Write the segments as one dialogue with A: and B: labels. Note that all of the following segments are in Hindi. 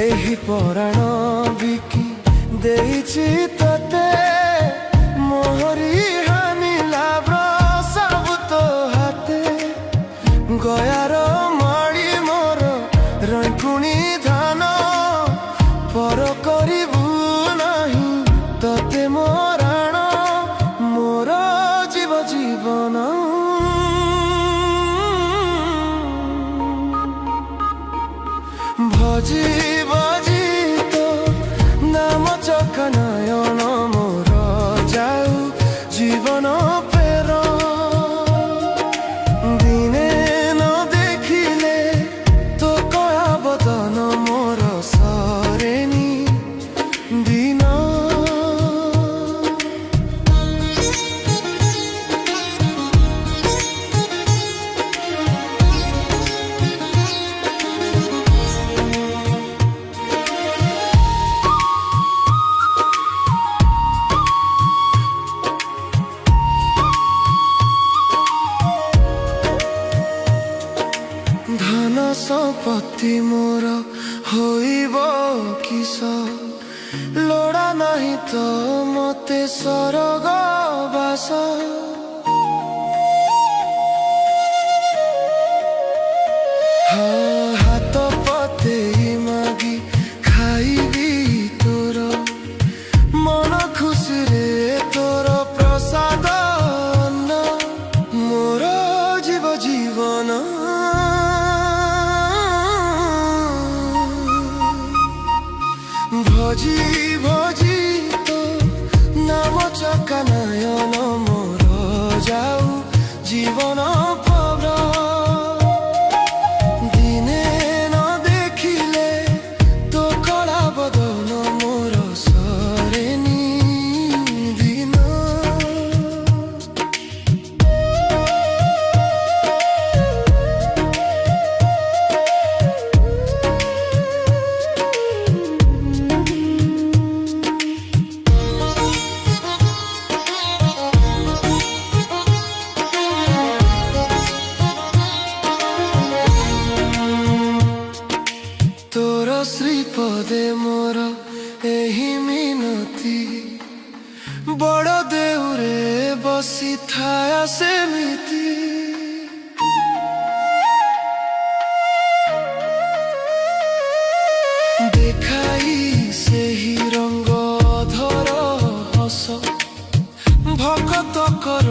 A: एही पराण बिकी देइछि तते मोहरी हानिला सब तो हाथे गयार माड़ी मोर रैकुणी धान पर करिबु नाही तते मोराण मोर जीव जीवन भजी भजी तो नाम चकनयन मोर जाऊ जीवन पेर दिने न देखिले तो कया बदन मोर सरेनी दिन धन संपत्ति मोर होइब किस लोड़ा नहीं तो मते सरग बास हाथ पते मागी खाइबी तोर मन खुशी रे तोर प्रसाद मोर जीव जीवन भजी भजी तो नाम चकनयन मोर जाऊ जीवन पर दिने न देखिले तो कला बदन मोर सरेनी दिन तोर श्रीपदे मोर एही मिनती बड़ देउरे बसी थाया सेमिति देखाई सेही रंग धर हस भकत कर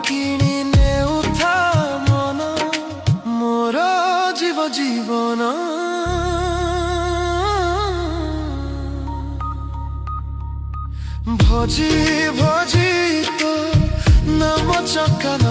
A: किणी नेउथा मन मोर जीव जीवन भजी भजी तो नाम चकन